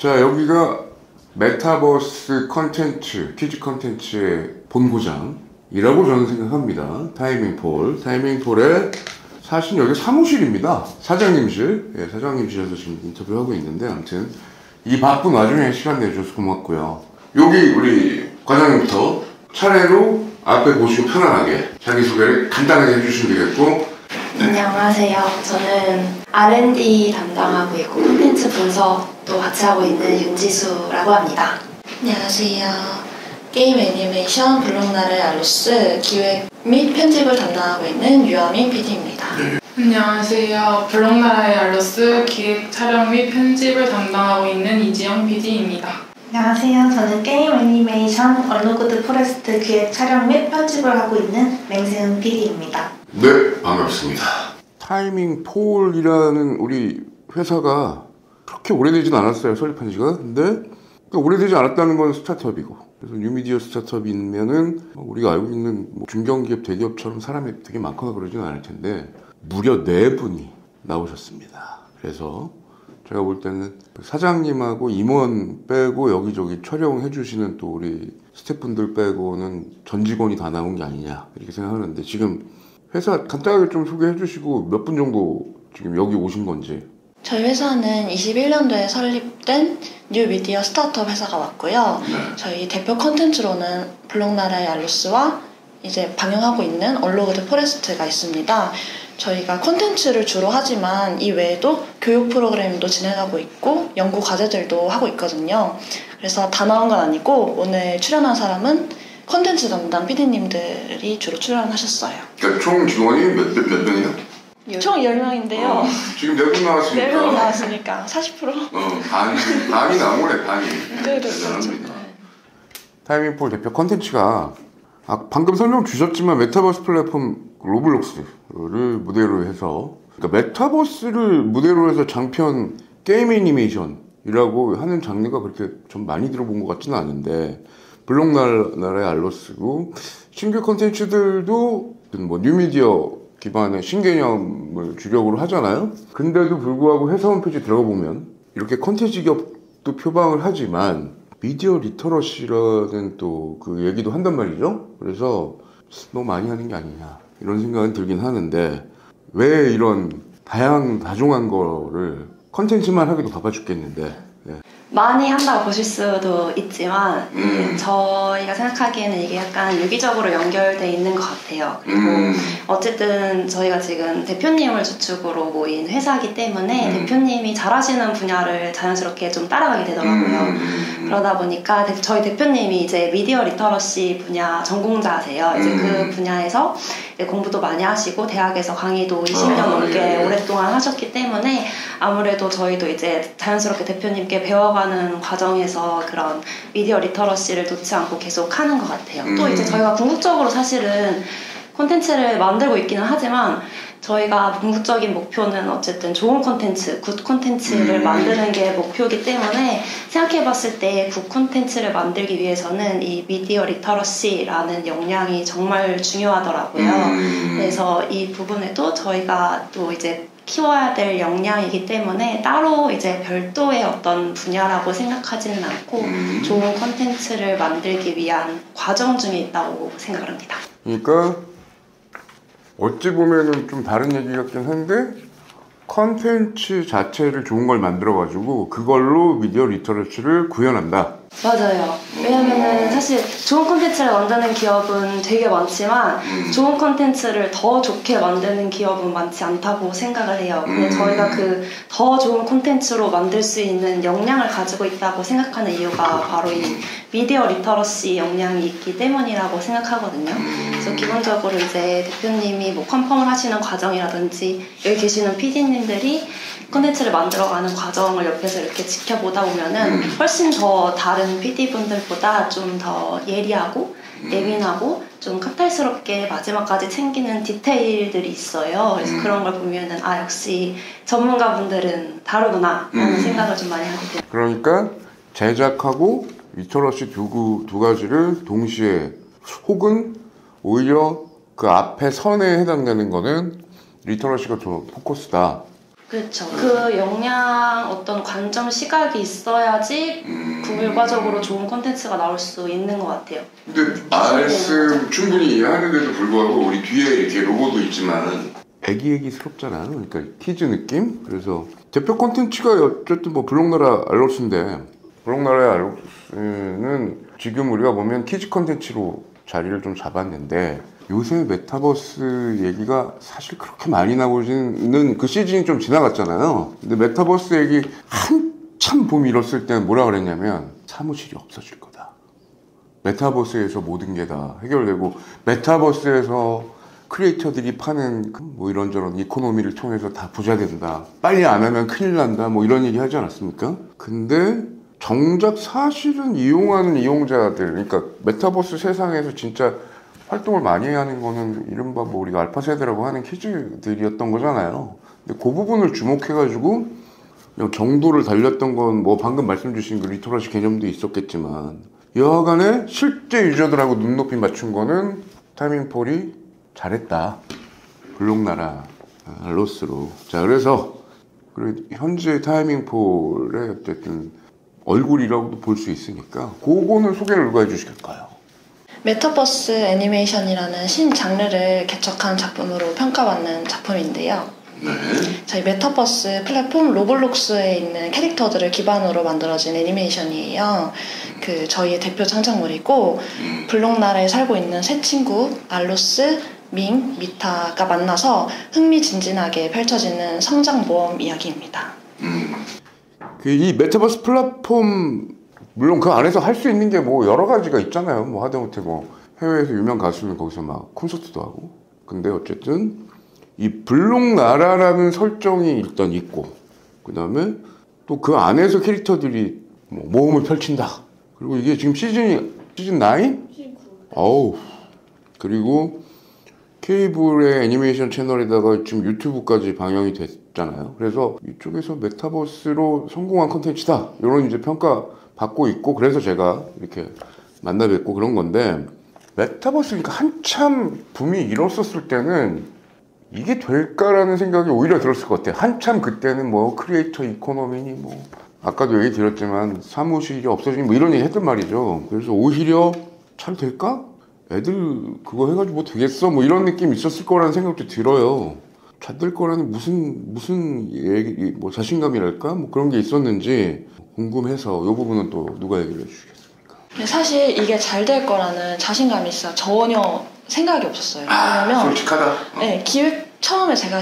자, 여기가 메타버스 컨텐츠, 키즈 컨텐츠의 본고장이라고 저는 생각합니다. 타이밍폴에 사실 여기 사무실입니다. 사장님실. 예, 사장님실에서 지금 인터뷰하고 있는데, 아무튼 이 바쁜 와중에 시간 내줘서 고맙고요. 여기 우리 과장님부터 차례로 앞에 보시고 편안하게 자기소개를 간단하게 해주시면 되겠고. 안녕하세요. 저는 R&D 담당하고 있고 콘텐츠 분석도 같이 하고 있는 윤지수라고 합니다. 안녕하세요. 게임 애니메이션 블록나라의 알로스 기획 및 편집을 담당하고 있는 유아민 PD입니다. 안녕하세요. 블록나라의 알로스 기획 촬영 및 편집을 담당하고 있는 이지영 PD입니다. 안녕하세요. 저는 게임 애니메이션 얼로그드 포레스트 기획 촬영 및 편집을 하고 있는 맹세은 PD입니다. 네, 반갑습니다. 타이밍폴이라는 우리 회사가 그렇게 오래되진 않았어요, 설립한 지가. 근데 오래되지 않았다는 건 스타트업이고, 그래서 뉴미디어 스타트업이면은 우리가 알고 있는 뭐 중견기업, 대기업처럼 사람이 되게 많거나 그러진 않을 텐데 무려 4분이 나오셨습니다. 그래서 제가 볼 때는 사장님하고 임원 빼고 여기저기 촬영해 주시는 또 우리 스태프분들 빼고는 전 직원이 다 나온 게 아니냐 이렇게 생각하는데, 지금 회사 간단하게 좀 소개해 주시고 몇 분 정도 지금 여기 오신 건지. 저희 회사는 21년도에 설립된 뉴미디어 스타트업 회사가 맞고요. 저희 대표 컨텐츠로는 블록나라의 알로스와 이제 방영하고 있는 얼로그드 포레스트가 있습니다. 저희가 콘텐츠를 주로 하지만 이 외에도 교육 프로그램도 진행하고 있고 연구 과제들도 하고 있거든요. 그래서 다 나온 건 아니고 오늘 출연한 사람은 콘텐츠 담당 PD님들이 주로 출연하셨어요. 그러니까 총 직원이 몇 명이요? 총 10명인데요. 지금 4분 나왔으니까. 4명이 나왔으니까 40%? 반이 나온 거네, 반이. 네, 대단합니다. 타이밍폴 대표 컨텐츠가 방금 설명 주셨지만 메타버스 플랫폼 로블록스를 무대로 해서, 그러니까 메타버스를 무대로 해서 장편 게임 애니메이션이라고 하는 장르가 그렇게 좀 많이 들어본 것 같지는 않은데, 블록나라의 알로스고 신규 컨텐츠들도 뭐 뉴미디어 기반의 신개념을 주력으로 하잖아요. 근데도 불구하고 회사 홈페이지 들어가 보면 이렇게 컨텐츠 기업도 표방을 하지만 미디어 리터러시라는 또 그 얘기도 한단 말이죠. 그래서 너무 많이 하는 게 아니냐 이런 생각은 들긴 하는데, 왜 이런 다종한 거를 컨텐츠만 하기도 바빠 죽겠는데. 네. 많이 한다고 보실 수도 있지만 저희가 생각하기에는 이게 약간 유기적으로 연결돼 있는 것 같아요. 그리고 어쨌든 저희가 지금 대표님을 주축으로 모인 회사이기 때문에 대표님이 잘하시는 분야를 자연스럽게 좀 따라가게 되더라고요. 그러다 보니까 저희 대표님이 이제 미디어 리터러시 분야 전공자세요. 이제 그 분야에서 이제 공부도 많이 하시고 대학에서 강의도 20년 넘게 오랫동안 하셨기 때문에 아무래도 저희도 이제 자연스럽게 대표님께 배워가는 과정에서 그런 미디어 리터러시를 놓지 않고 계속 하는 것 같아요. 또 이제 저희가 궁극적으로 사실은 콘텐츠를 만들고 있기는 하지만 저희가 궁극적인 목표는 어쨌든 좋은 콘텐츠, 굿 콘텐츠를 만드는 게 목표이기 때문에 생각해봤을 때 굿 콘텐츠를 만들기 위해서는 이 미디어 리터러시라는 역량이 정말 중요하더라고요. 그래서 이 부분에도 저희가 또 이제 키워야 될 역량이기 때문에 따로 이제 별도의 어떤 분야라고 생각하지는 않고 좋은 콘텐츠를 만들기 위한 과정 중에 있다고 생각을 합니다. 그러니까 어찌 보면은 좀 다른 얘기 같긴 한데, 컨텐츠 자체를 좋은 걸 만들어가지고 그걸로 미디어 리터러시를 구현한다. 맞아요. 왜냐면은 사실 좋은 콘텐츠를 만드는 기업은 되게 많지만 좋은 콘텐츠를 더 좋게 만드는 기업은 많지 않다고 생각을 해요. 근데 저희가 그 더 좋은 콘텐츠로 만들 수 있는 역량을 가지고 있다고 생각하는 이유가 바로 이 미디어 리터러시 역량이 있기 때문이라고 생각하거든요. 그래서 기본적으로 이제 대표님이 뭐 컨펌을 하시는 과정이라든지 여기 계시는 PD님들이 콘텐츠를 만들어가는 과정을 옆에서 이렇게 지켜보다 보면은 훨씬 더 다른 PD분들보다 좀 더 예리하고 예민하고 좀 카탈스럽게 마지막까지 챙기는 디테일들이 있어요. 그래서 그런 걸 보면은 역시 전문가분들은 다르구나 라는 생각을 좀 많이 하게 돼요. 그러니까 제작하고 리터러시 두 가지를 동시에, 혹은 오히려 그 앞에 선에 해당되는 거는 리터러시가 더 포커스다. 그렇죠. 그 역량 어떤 관점 시각이 있어야지 결과적으로 좋은 콘텐츠가 나올 수 있는 것 같아요. 근데 말씀 충분히 하는데도 불구하고 우리 뒤에 이렇게 로고도 있지만 애기애기스럽잖아요. 그러니까 키즈 느낌? 그래서 대표 콘텐츠가 어쨌든 뭐 블록나라 알로스인데 블록나라의 알로스는 지금 우리가 보면 키즈 콘텐츠로 자리를 좀 잡았는데 요새 메타버스 얘기가 사실 그렇게 많이 나오지는 그 시즌이 좀 지나갔잖아요. 근데 메타버스 얘기 한참 봄이 일었을 때는 뭐라 그랬냐면 사무실이 없어질 거다. 메타버스에서 모든 게 다 해결되고 메타버스에서 크리에이터들이 파는 뭐 이런저런 이코노미를 통해서 다 부자 된다. 빨리 안 하면 큰일 난다. 뭐 이런 얘기 하지 않았습니까? 근데 정작 사실은 이용하는 이용자들, 그러니까 메타버스 세상에서 진짜 활동을 많이 하는 거는 이른바 뭐 우리가 알파 세대라고 하는 키즈들이었던 거잖아요. 근데 그 부분을 주목해가지고 그냥 경도를 달렸던 건 뭐 방금 말씀 주신 그 리터러시 개념도 있었겠지만 여하간에 실제 유저들하고 눈높이 맞춘 거는 타이밍폴이 잘했다. 블록나라 로스로. 자, 그래서 현재 타이밍폴의 어쨌든 얼굴이라고도 볼 수 있으니까 그거는 소개를 누가 해주실까요? 메타버스 애니메이션이라는 신장르를 개척한 작품으로 평가받는 작품인데요. 네. 저희 메타버스 플랫폼 로블록스에 있는 캐릭터들을 기반으로 만들어진 애니메이션이에요. 그 저희의 대표 창작물이고 블록나라에 살고 있는 세 친구 알로스, 밍, 미타가 만나서 흥미진진하게 펼쳐지는 성장 모험 이야기입니다. 이 메타버스 플랫폼 물론 그 안에서 할 수 있는 게 뭐 여러 가지가 있잖아요. 뭐 하다못해 뭐 해외에서 유명 가수는 거기서 막 콘서트도 하고. 근데 어쨌든 이 블록나라라는 설정이 일단 있고 그 다음에 또 그 안에서 캐릭터들이 뭐 모험을 펼친다. 그리고 이게 지금 시즌 9? 어우. 그리고 케이블의 애니메이션 채널에다가 지금 유튜브까지 방영이 됐잖아요. 그래서 이쪽에서 메타버스로 성공한 콘텐츠다. 이런 이제 평가 받고 있고 그래서 제가 이렇게 만나 뵙고 그런 건데 메타버스 그러니까 한참 붐이 일었었을 때는 이게 될까라는 생각이 오히려 들었을 것 같아요. 한참 그때는 뭐 크리에이터 이코노미니 뭐 아까도 얘기 드렸지만 사무실이 없어지니 뭐 이런 얘기 했단 말이죠. 그래서 오히려 잘 될까? 애들 그거 해가지고 뭐 되겠어? 뭐 이런 느낌이 있었을 거라는 생각도 들어요. 잘 될 거라는 무슨 얘기, 뭐 자신감이랄까? 뭐 그런 게 있었는지 궁금해서 이 부분은 또 누가 얘기를 해주시겠습니까? 사실 이게 잘 될 거라는 자신감이 진짜 전혀 생각이 없었어요. 왜냐면 솔직하다. 네, 기획 처음에 제가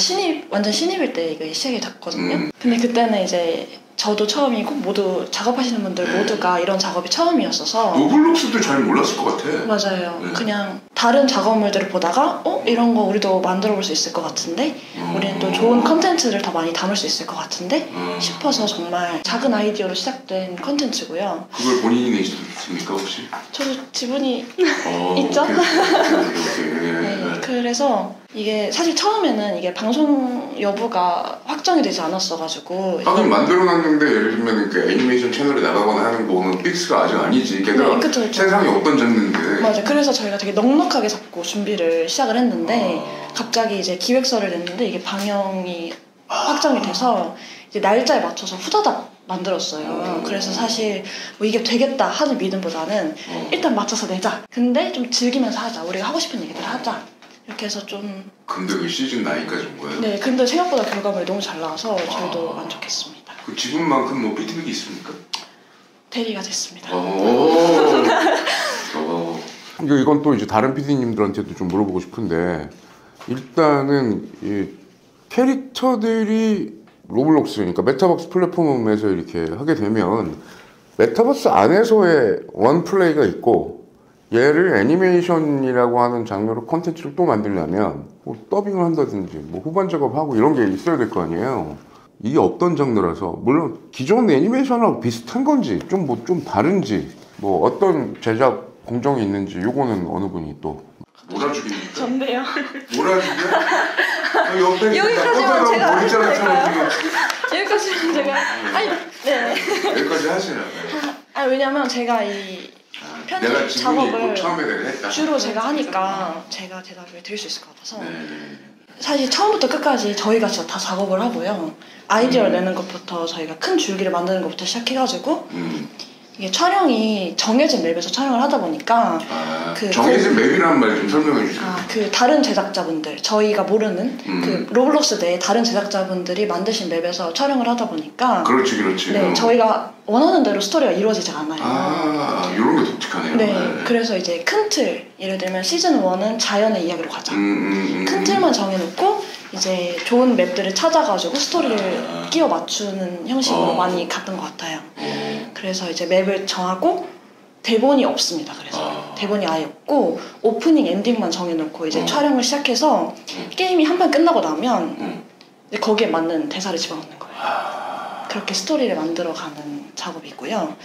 완전 신입일 때 이게 시작이 됐거든요. 근데 그때는 이제 저도 처음이고 모두 작업하시는 분들 모두가 이런 작업이 처음이었어서 로블록스도 잘 몰랐을 것 같아. 맞아요. 그냥 다른 작업물들을 보다가 이런 거 우리도 만들어 볼 수 있을 것 같은데 우리는 또 좋은 컨텐츠를 더 많이 담을 수 있을 것 같은데 싶어서 정말 작은 아이디어로 시작된 컨텐츠고요. 그걸 본인이 내셨습니까 혹시? 저도 지분이 있죠? 네, 그래서 이게 사실 처음에는 이게 방송 여부가 확정이 되지 않았어가지고 하긴 만들어놨는데 예를 들면 그 애니메이션 채널에 나가거나 하는 거는 픽스가 아직 아니지. 게다가 네, 그쵸. 세상에 없던 장르인데. 맞아. 그래서 저희가 되게 넉넉하게 잡고 준비를 시작을 했는데 갑자기 이제 기획서를 냈는데 이게 방영이 확정이 돼서 이제 날짜에 맞춰서 후다닥 만들었어요. 그래서 사실 뭐 이게 되겠다 하는 믿음보다는 일단 맞춰서 내자. 근데 좀 즐기면서 하자. 우리가 하고 싶은 얘기들 하자. 이렇게 해서 좀. 근데 그 시즌 9까지 온 거예요? 네, 근데 생각보다 결과물이 너무 잘 나와서 저희도 만족했습니다. 그 지분만큼 뭐 피드백이 있습니까? 대리가 됐습니다. 이건 또 이제 다른 PD님들한테도 좀 물어보고 싶은데 일단은 이 캐릭터들이 로블록스 그러니까 메타버스 플랫폼에서 이렇게 하게 되면 메타버스 안에서의 원플레이가 있고 얘를 애니메이션이라고 하는 장르로 콘텐츠를 또 만들려면 뭐 더빙을 한다든지 뭐 후반 작업하고 이런 게 있어야 될 거 아니에요. 이게 없던 장르라서 물론 기존 애니메이션하고 비슷한 건지 좀 다른지 뭐 어떤 제작 공정이 있는지 요거는 어느 분이 또 몰아주기입니까? 전데요. 몰아주기야? 여기까지만 제가 할까요? 여기까지만 제가 네. 여기까지 하시나? 왜냐면 제가 이 편집 작업을 처음에 내가 했다. 주로 제가 하니까 제가 대답을 드릴 수 있을 것 같아서 사실 처음부터 끝까지 저희가 진짜 다 작업을 하고요. 아이디어를 내는 것부터 저희가 큰 줄기를 만드는 것부터 시작해가지고 이게 촬영이 정해진 맵에서 촬영을 하다 보니까 정해진 맵이라는 말 좀 설명해 주세요. 그 다른 제작자분들, 저희가 모르는 그 로블록스 내에 다른 제작자분들이 만드신 맵에서 촬영을 하다 보니까 그렇지. 네, 저희가 원하는 대로 스토리가 이루어지지 않아요. 이런 게 독특하네요. 네, 그래서 이제 큰 틀, 예를 들면 시즌 1은 자연의 이야기로 가자. 큰 틀만 정해놓고 이제 좋은 맵들을 찾아가지고 스토리를 끼워 맞추는 형식으로 많이 갔던 것 같아요. 그래서 이제 맵을 정하고 대본이 없습니다. 그래서 대본이 아예 없고 오프닝 엔딩만 정해놓고 이제 촬영을 시작해서 게임이 한 판 끝나고 나면 이제 거기에 맞는 대사를 집어넣는 거예요. 그렇게 스토리를 만들어가는 작업이고요.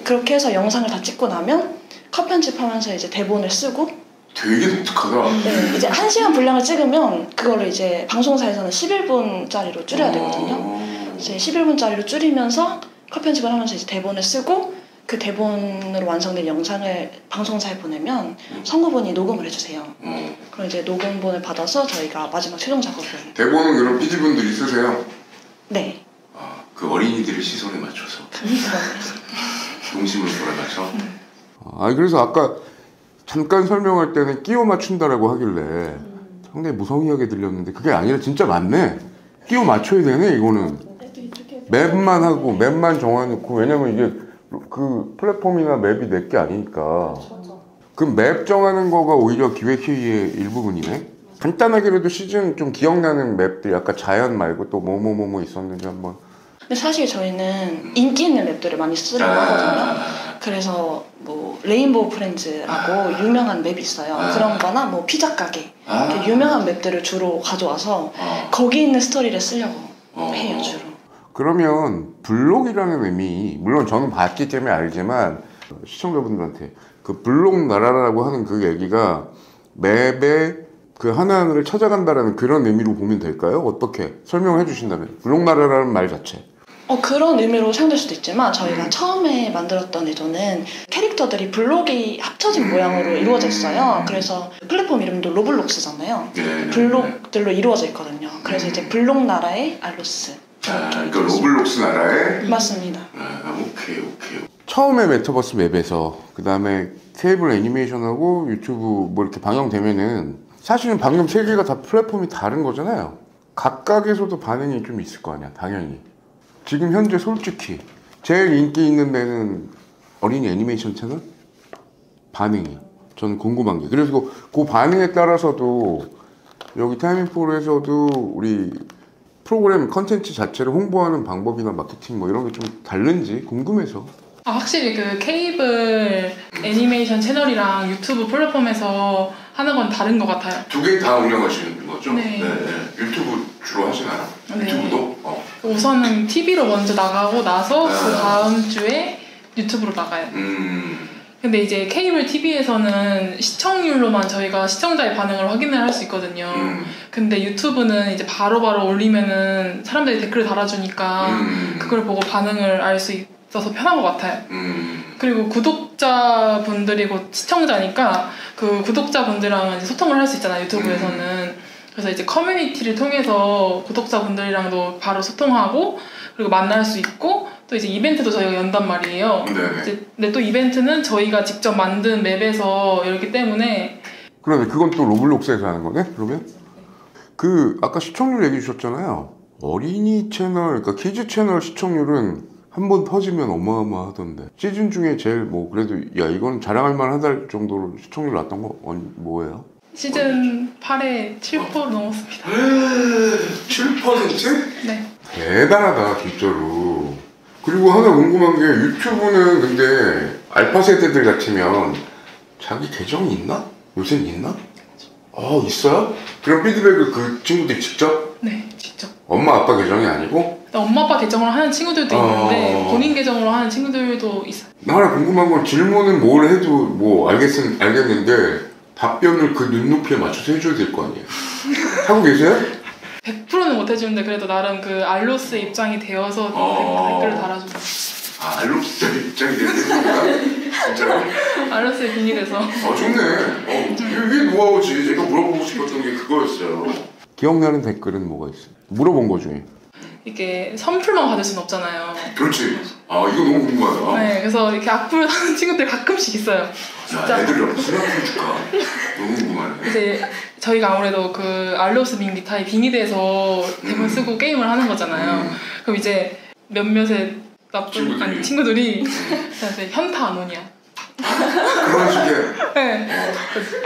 그렇게 해서 영상을 다 찍고 나면 컷 편집하면서 이제 대본을 쓰고 되게 독특하다. 네, 이제 1시간 분량을 찍으면 그거를 이제 방송사에서는 11분짜리로 줄여야 되거든요. 이제 11분짜리로 줄이면서 컷 편집을 하면서 이제 대본을 쓰고 그 대본으로 완성된 영상을 방송사에 보내면 성우분이 녹음을 해주세요. 그럼 이제 녹음본을 받아서 저희가 마지막 최종 작업을. 대본은 그럼 PD분들이 쓰세요? 네. 그 어린이들의 시선에 맞춰서 동심을 몰아맞춰. 그래서 아까 잠깐 설명할 때는 끼워 맞춘다라고 하길래 상당히 무성의하게 들렸는데 그게 아니라 진짜 맞네. 끼워 맞춰야 되네 이거는. 맵만 하고 맵만 정해놓고, 왜냐면 이게 그 플랫폼이나 맵이 내게 아니니까. 그 맵 정하는 거가 오히려 기획회의의 일부분이네. 간단하게라도 시즌 좀 기억나는 맵들, 아까 자연 말고 또 뭐뭐 있었는지 한번. 근데 사실 저희는 인기 있는 맵들을 많이 쓰려고 하거든요. 그래서 뭐 레인보우 프렌즈라고 유명한 맵이 있어요. 그런 거나 뭐 피자 가게 이렇게 유명한 맵들을 주로 가져와서 거기 있는 스토리를 쓰려고 해요, 주로. 그러면 블록이라는 의미, 물론 저는 봤기 때문에 알지만 시청자분들한테 그 블록 나라라고 하는 그 얘기가 맵의 그 하나하나를 찾아간다라는 그런 의미로 보면 될까요? 어떻게 설명해 주신다면 블록 나라라는 말 자체. 그런 의미로 사용될 수도 있지만 저희가 처음에 만들었던 애도는 캐릭터들이 블록이 합쳐진 모양으로 이루어져 있어요. 그래서 플랫폼 이름도 로블록스잖아요. 블록들로 이루어져 있거든요. 그래서 이제 블록 나라의 알로스. 그러니까 로블록스 나라의? 맞습니다. 오케이. 처음에 메타버스 맵에서 그 다음에 케이블 애니메이션하고 유튜브 뭐 이렇게 방영되면은 사실은 방금 세 개가 다 플랫폼이 다른 거잖아요. 각각에서도 반응이 좀 있을 거 아니야, 당연히. 지금 현재 솔직히 제일 인기 있는 데는 어린이 애니메이션 채널? 반응이. 저는 궁금한 게. 그래서 그 반응에 따라서도 여기 타이밍4에서도 우리 프로그램 컨텐츠 자체를 홍보하는 방법이나 마케팅 뭐 이런 게 좀 다른지 궁금해서. 확실히 그 케이블 애니메이션 채널이랑 유튜브 플랫폼에서 하는 건 다른 것 같아요. 두 개 다 운영하시는 거죠? 네. 유튜브 주로 하시나요? 네. 유튜브도? 우선은 TV로 먼저 나가고 나서 그 다음 주에 유튜브로 나가요. 근데 이제 케이블 TV에서는 시청률로만 저희가 시청자의 반응을 확인을 할 수 있거든요. 근데 유튜브는 이제 바로바로 올리면은 사람들이 댓글을 달아주니까 그걸 보고 반응을 알 수 있어서 편한 것 같아요. 그리고 구독자분들이고 시청자니까 그 구독자분들이랑은 소통을 할 수 있잖아요, 유튜브에서는. 그래서 이제 커뮤니티를 통해서 구독자분들이랑도 바로 소통하고 그리고 만날 수 있고 또 이제 이벤트도 저희가 연단 말이에요. 근데 또 이벤트는 저희가 직접 만든 맵에서 열기 때문에. 그러네. 그건 또 로블록스에서 하는 거네? 그러면? 그 아까 시청률 얘기 주셨잖아요. 어린이 채널, 그러니까 키즈 채널 시청률은 한 번 터지면 어마어마하던데. 시즌 중에 제일 뭐 그래도 야 이건 자랑할 만하다 정도로 시청률 났던 거 뭐예요? 시즌 8에 7% 넘었습니다. 7%? 네. 대단하다 진짜로. 그리고 하나 궁금한 게 유튜브는 근데 알파 세대들 같으면 자기 계정이 있나? 요새는 있나? 있어요? 그럼 피드백을 그 친구들이 직접? 네, 직접. 엄마 아빠 계정이 아니고? 엄마 아빠 계정으로 하는 친구들도 있는데 본인 계정으로 하는 친구들도 있어요. 나 하나 궁금한 건 질문은 뭘 해도 뭐 알겠는데 답변을 그 눈높이에 맞춰서 해줘야 될 거 아니에요? 하고 계세요? 100%는 못 해주는데 그래도 나름 그 알로스의 입장이 되어서 댓글을 달아주고. 알로스 입장이 되는구나? 진짜로? 알로스의 빈이 돼서. 좋네. 이게 노하우지. 제가 물어보고 싶었던 게 그거였어요. 기억나는 댓글은 뭐가 있어요? 물어본 거 중에. 이게 선풀만 받을 수는 없잖아요. 그렇지. 아 이거 너무 궁금하다. 네, 그래서 이렇게 악플을 하는 친구들 가끔씩 있어요. 야, 애들이 무슨 악플 줄까? 너무 궁금하네. 이제 저희가 아무래도 그 알로스 빙기타의 빙의돼서 대본 쓰고 게임을 하는 거잖아요. 그럼 이제 몇몇의 나쁜 친구들이 저한테 현타 안 오냐. 그런 식의. 네.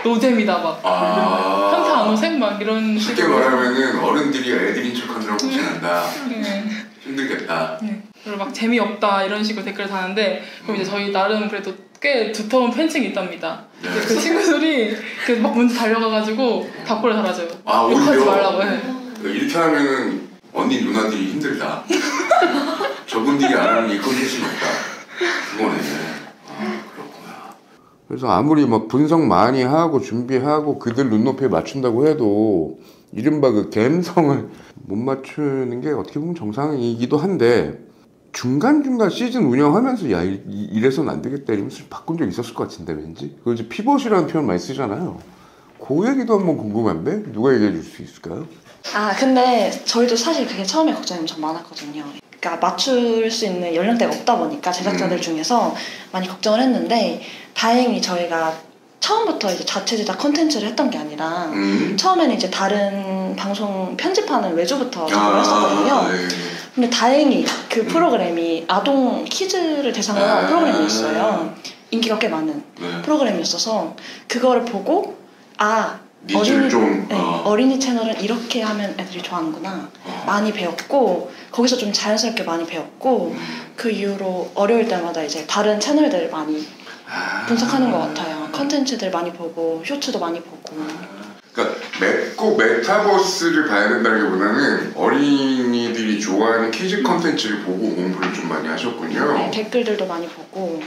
노잼이다 막. 현타 안 오셈 막 이런 쉽게 식으로. 말하면은 어른들이 애들인 척하느라고 고생한다. 네. 힘들겠다. 네. 그리고 막 재미없다 이런 식으로 댓글을 다는데 그럼 이제 저희 나름 그래도 꽤 두터운 팬층이 있답니다. 네. 그 친구들이 막 먼저 달려가가지고 답글을 달아줘요. 아, 욕하지 오히려? 말라고 해. 이렇게 하면은 언니 누나들이 힘들다. 저분들이 안 하는 이 컨텐츠는 없다. 그거네. 아, 그렇구나. 그래서 아무리 막 분석 많이 하고 준비하고 그들 눈높이에 맞춘다고 해도 이른바 그 갬성을 못 맞추는 게 어떻게 보면 정상이기도 한데 중간중간 시즌 운영하면서 야 이래서는 안 되겠다 이러면서 바꾼 적 있었을 것 같은데 왠지 그걸 이제 피벗이라는 표현 많이 쓰잖아요. 그 얘기도 한번 궁금한데 누가 얘기해 줄 수 있을까요? 아 근데 저희도 사실 그게 처음에 걱정이 엄청 많았거든요. 그러니까 맞출 수 있는 연령대가 없다 보니까 제작자들 중에서 많이 걱정을 했는데 다행히 저희가 처음부터 이제 자체 제작 컨텐츠를 했던 게 아니라 처음에는 이제 다른 방송 편집하는 외주부터 작업을 했었거든요. 네. 근데 다행히 그 프로그램이 아동 키즈를 대상으로 한 프로그램이었어요. 인기가 꽤 많은 프로그램이었어서 그거를 보고 어린이 채널은 이렇게 하면 애들이 좋아하는구나 많이 배웠고 거기서 좀 자연스럽게 많이 배웠고 그 이후로 어려울 때마다 이제 다른 채널들을 많이 분석하는 것 같아요. 컨텐츠들 많이 보고 쇼츠도 많이 보고. 그러니까 꼭 메타버스를 봐야 된다기보다는 어린이들이 좋아하는 키즈 컨텐츠를 보고 공부를 좀 많이 하셨군요. 네, 댓글들도 많이 보고.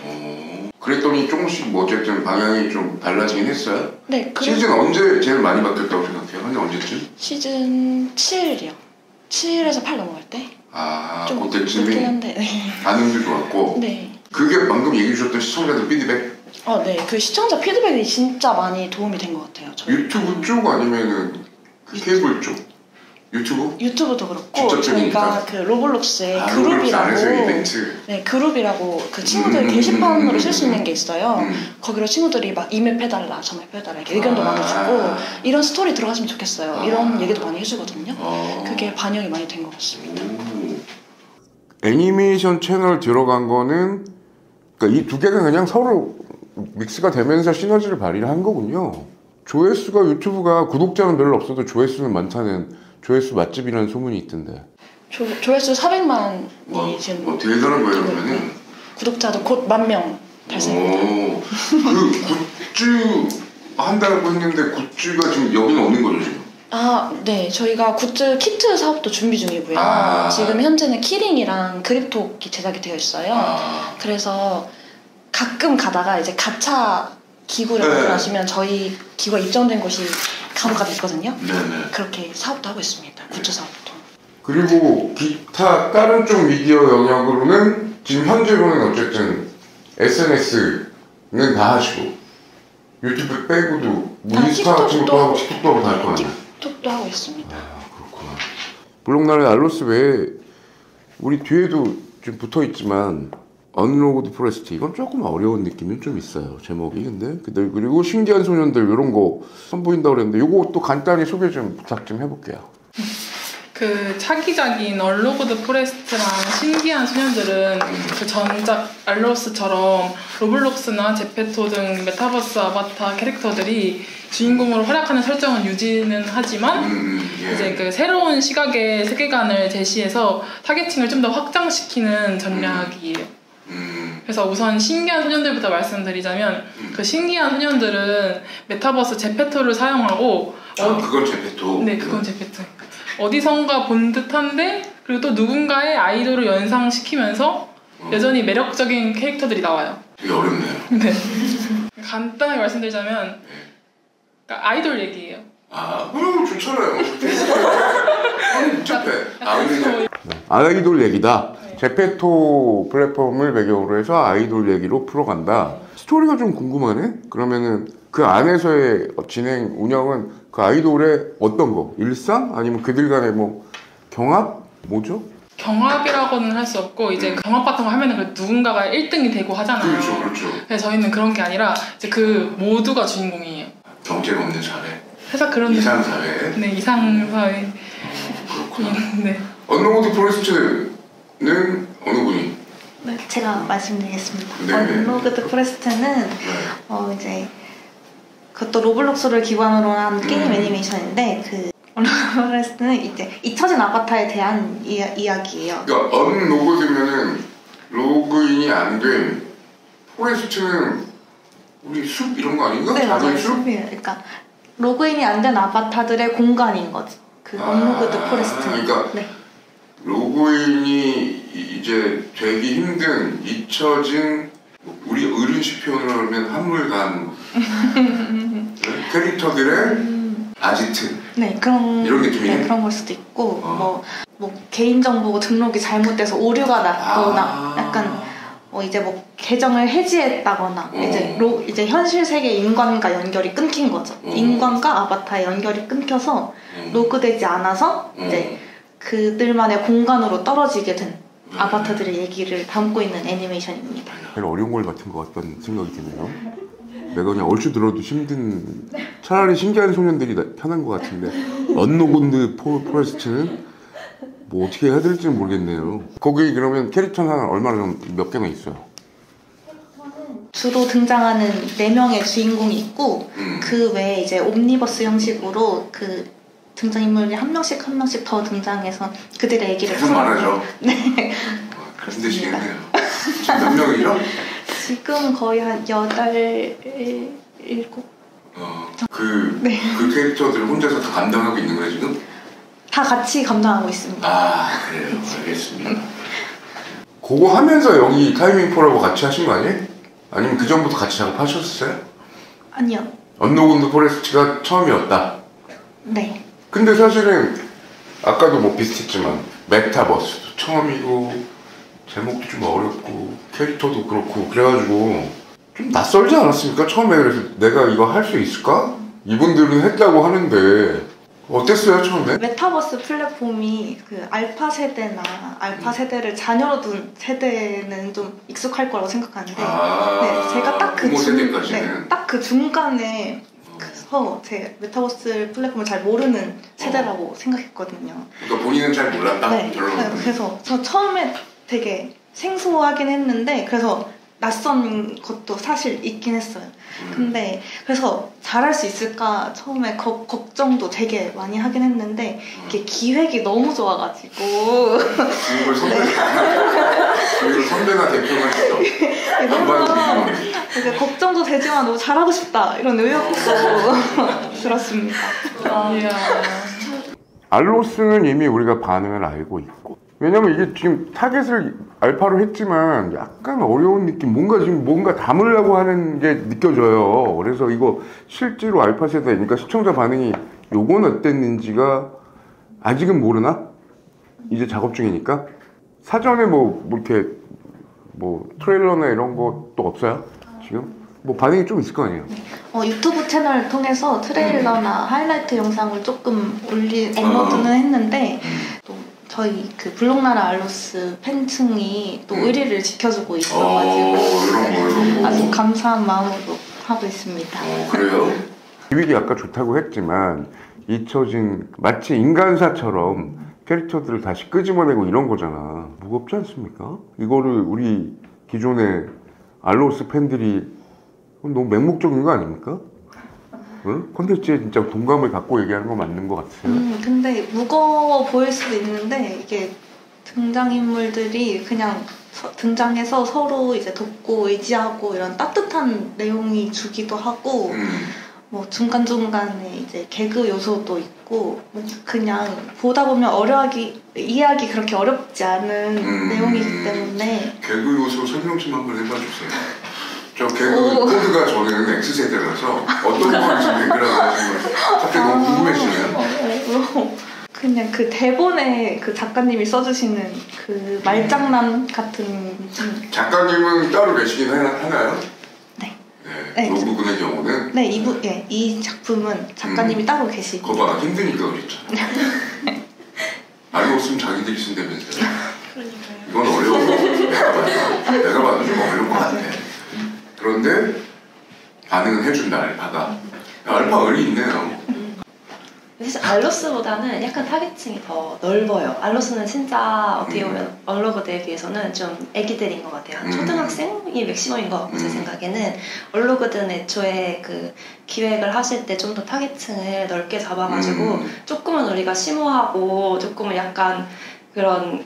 그랬더니 조금씩 뭐 어쨌든 방향이 좀 달라지긴 했어요? 네. 시즌 언제 제일 많이 바뀌었다고 생각해요? 한 언제쯤? 시즌 7이요. 7에서 8 넘어갈 때? 좀 그때쯤이 한데, 네. 반응도 좋았고 네. 그게 방금 얘기해 주셨던 시청자들 피드백? 네. 그 시청자 피드백이 진짜 많이 도움이 된 것 같아요. 유튜브 쪽 아니면은 그 케이블 쪽? 유튜브? 유튜브도 그렇고 저희가 그 로블록스에 그룹이라고 그 친구들 게시판으로 쓸 수 있는 게 있어요. 거기로 친구들이 막 이맵 해달라, 저맵 해달라 이렇게 의견도 많이 주고 이런 스토리 들어갔으면 좋겠어요. 이런 얘기도 많이 해주거든요. 그게 반영이 많이 된 것 같습니다. 애니메이션 채널 들어간 거는 그러니까 이 두 개가 그냥 서로 믹스가 되면서 시너지를 발휘한 거군요. 조회수가 유튜브가 구독자는 별로 없어도 조회수는 많다는 조회수 맛집이라는 소문이 있던데. 조회수 400만이 지금 대단한 거예요 그러면은. 구독자도 곧 10,000명 달성입니다. 그 굿즈 한다고 했는데 굿즈가 지금 여기는 없는 거죠 지금? 네. 저희가 굿즈 키트 사업도 준비 중이고요. 지금 현재는 키링이랑 그립톡이 제작이 되어 있어요. 그래서 가끔 가다가 이제 가차 기구를 발견하시면 저희 기구가 입점된 곳이 간혹가다 있거든요. 네네. 그렇게 사업도 하고 있습니다. 굿즈 사업도. 그리고 기타 다른 쪽 미디어 영역으로는 지금 현재로는 어쨌든 SNS는 다 하시고 유튜브 빼고도 인스타 같은 것도 하고 틱톡도 하고 다 할 거 아니에요? 틱톡도 하고 있습니다. 그렇구나. 블록나라의 알로스 외에 우리 뒤에도 지금 붙어있지만 언로그드 포레스트 이건 조금 어려운 느낌이 좀 있어요 제목이. 근데 그리고 신기한 소년들 이런 거 선보인다고 그랬는데 요거 또 간단히 소개 좀 부탁 좀 해볼게요. 그 차기작인 언로그드 포레스트랑 신기한 소년들은 그 전작 알로스처럼 로블록스나 제페토 등 메타버스 아바타 캐릭터들이 주인공으로 활약하는 설정은 유지는 하지만 이제 그 새로운 시각의 세계관을 제시해서 타겟층을 좀 더 확장시키는 전략이에요. 그래서 우선 신기한 소년들부터 말씀드리자면 그 신기한 소년들은 메타버스 제페토를 사용하고 그건 제페토? 네, 그건 제페토. 어디선가 본 듯한데 그리고 또 누군가의 아이돌을 연상시키면서 여전히 매력적인 캐릭터들이 나와요. 되게 어렵네요. 네. 간단하게 말씀드리자면 그러니까 아이돌 얘기예요. 그럼 좋잖아요. 복잡해. 아이돌 얘기다. 제페토 플랫폼을 배경으로 해서 아이돌 얘기로 풀어간다. 스토리가 좀 궁금하네? 그러면은 그 안에서의 진행, 운영은 그 아이돌의 어떤 거? 일상? 아니면 그들 간의 뭐 경합? 뭐죠? 경합이라고는 할 수 없고 이제 경합 같은 거 하면은 그 누군가가 1등이 되고 하잖아요. 그렇죠, 그렇죠. 그래서 저희는 그런 게 아니라 이제 그 모두가 주인공이에요. 경쟁 없는 사회. 회사 그런 이상 사회. 네, 이상 사회. 그렇구나. 네. 언노고드 포레스트는 어느 분이? 네, 제가 말씀드리겠습니다. 네. 언로그드 포레스트는 이제 그것도 로블록스를 기반으로 한 게임 애니메이션인데 그 언로그드 포레스트는 이제 잊혀진 아바타에 대한 이야기예요. 그러니까 언로고드면은 로그인이 안 된 포레스트는 우리 숲 이런 거 아닌가? 네, 맞아요. 숲? 숲이에요. 그러니까 로그인이 안 된 아바타들의 공간인 거죠. 그 언로그드 포레스트는. 그러니까 네. 로그인이 이제 되기 힘든 잊혀진 우리 어른식 표현을 하면 한물간 캐릭터들의 아지트 네, 그런 이런 느낌이에요? 네, 그런 걸 수도 있고 뭐 개인정보 등록이 잘못돼서 오류가 났거나 약간 이제 뭐 계정을 해지했다거나 이제 현실 세계 인간과 연결이 끊긴 거죠. 인간과 아바타의 연결이 끊겨서 로그되지 않아서 이제 그들만의 공간으로 떨어지게 된 아바타들의 얘기를 담고 있는 애니메이션입니다. 제일 어려운 걸 같은 것 같다는 생각이 드네요. 내가 그냥 얼추 들어도 힘든 차라리 신기한 소년들이 편한 것 같은데 언노고드 포레스트는 뭐 어떻게 해야 될지는 모르겠네요. 거기 그러면 캐릭터는 얼마나 몇 개나 있어요? 주로 등장하는 4명의 주인공이 있고 그 외에 이제 옴니버스 형식으로 그 등장인물이 한 명씩 더 등장해서 그들의 얘기를 계속 말하죠. 네. 힘드시겠네요. 지금 몇 명이죠? 지금 거의 한 8, 7 그 캐릭터들 혼자서 다 감당하고 있는 거예요 지금? 다 같이 감당하고 있습니다. 아 그래요. 알겠습니다. 그거 하면서 여기 타이밍4라고 같이 하신 거 아니에요? 아니면 그 전부터 같이 작업하셨어요? 아니요. 언노고드 포레스트가 처음이었다? 네. 근데 사실은 아까도 뭐 비슷했지만 메타버스도 처음이고 제목도 좀 어렵고 캐릭터도 그렇고 그래가지고 좀 낯설지 않았습니까? 처음에. 그래서 내가 이거 할 수 있을까? 이분들은 했다고 하는데 어땠어요 처음에? 메타버스 플랫폼이 그 알파 세대나 알파 세대를 자녀로 둔 세대는 좀 익숙할 거라고 생각하는데 네, 제가 딱 그 중간에 그래서 제 메타버스 플랫폼을 잘 모르는 세대라고 생각했거든요. 그러니까 본인은 잘 몰랐다? 네. 그래서 저 처음에 되게 생소하긴 했는데 그래서 낯선 것도 사실 있긴 했어요. 근데 그래서 잘할 수 있을까 처음에 걱정도 되게 많이 하긴 했는데 이게 기획이 너무 좋아가지고 이걸 선배가 대표만 했어. 되게 걱정도 되지만 너무 잘하고 싶다 이런 의욕도 들었습니다. 알로스는 이미 우리가 반응을 알고 있고 왜냐면 이게 지금 타겟을 알파로 했지만 약간 어려운 느낌 뭔가 담으려고 하는 게 느껴져요. 그래서 이거 실제로 알파 세대니까 시청자 반응이 요건 어땠는지가 아직은 모르나? 이제 작업 중이니까 사전에 뭐 이렇게 뭐 트레일러나 이런 것도 없어요? 지금? 뭐 반응이 좀 있을 거 아니에요? 유튜브 채널을 통해서 트레일러나 하이라이트 영상을 조금 업로드는 했는데 또 저희 그 블록나라 알로스 팬층이 또 의리를 지켜주고 있어가지고 아주 감사한 마음으로 하고 있습니다. 그래요? 기획이 아까 좋다고 했지만 잊혀진 마치 인간사처럼 캐릭터들을 다시 끄집어내고 이런 거잖아. 무겁지 않습니까? 이거를 우리 기존의 알로스 팬들이 너무 맹목적인 거 아닙니까? 응? 콘텐츠에 진짜 동감을 갖고 얘기하는 거 맞는 것 같아요. 근데 무거워 보일 수도 있는데 이게 등장인물들이 그냥 등장해서 서로 이제 돕고 의지하고 이런 따뜻한 내용이 주기도 하고 뭐 중간중간에 이제 개그 요소도 있고 그냥 보다 보면 이해하기 그렇게 어렵지 않은 내용이기 때문에 개그 요소 설명 좀 한번 해봐주세요. 저 개그 코드가 저는 X세대라서 어떤 걸 지금 개그라고 하시는 걸 갑자기 너무 궁금해지네요. 그냥 그 대본에 그 작가님이 써주시는 그 말장난 같은 작가님은 따로 계시긴 하나요? 네. 네. 네. 부분의 경우는 네, 이 작품은 작가님이 따로 계시고. 거봐, 힘드니까 그랬잖아. 알고 없으면 자기들이 쓴다면서요. 이건 어려워. 내가 봐도 좀 어려울 것 같아. 그런데 반응은 해준다, 알파가. 알파 의리 있네요. 사실 알로스보다는 약간 타겟층이 더 넓어요. 알로스는 진짜 어떻게 보면 얼로그드에 비해서는 좀 애기들인 것 같아요. 초등학생이 맥시멈인 것 같고 제 생각에는 얼로그드는 애초에 그 기획을 하실 때 좀 더 타겟층을 넓게 잡아가지고 조금은 우리가 심오하고 조금은 약간 그런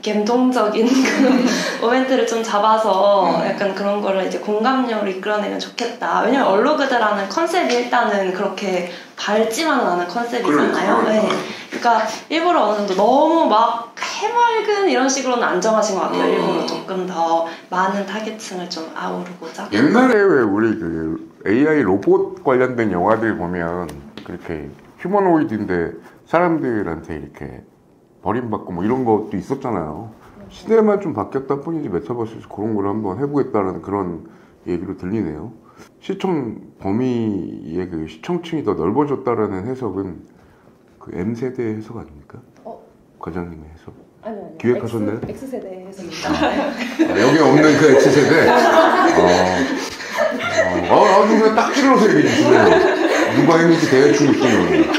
감동적인 그런 모멘트를 좀 잡아서 약간 그런 거를 이제 공감력을 이끌어내면 좋겠다. 왜냐면 얼로그드라는 컨셉이 일단은 그렇게 밝지만은 않은 컨셉이잖아요. 네. 그러니까 일부러 어느 정도 너무 막 해맑은 이런 식으로는 안 정하신 것 같아요. 일부러 조금 더 많은 타겟층을 좀 아우르고자. 옛날에 왜 우리 그 AI 로봇 관련된 영화들 보면 그렇게 휴머노이드인데 사람들한테 이렇게 버림받고 뭐 이런 것도 있었잖아요. 시대만 좀 바뀌었다 뿐이지 메타버스에서 그런 걸 한번 해보겠다는 그런 얘기로 들리네요. 시청 범위의 그 시청층이 더 넓어졌다라는 해석은 그 M세대 해석 아닙니까? 과장님의 해석? 아니요. 기획하셨나요? X세대 했습니다. 여기 없는 그 X세대? 아주 그냥 딱 찔러서 얘기해 주시네요. 누가 했는지 대충 있으면.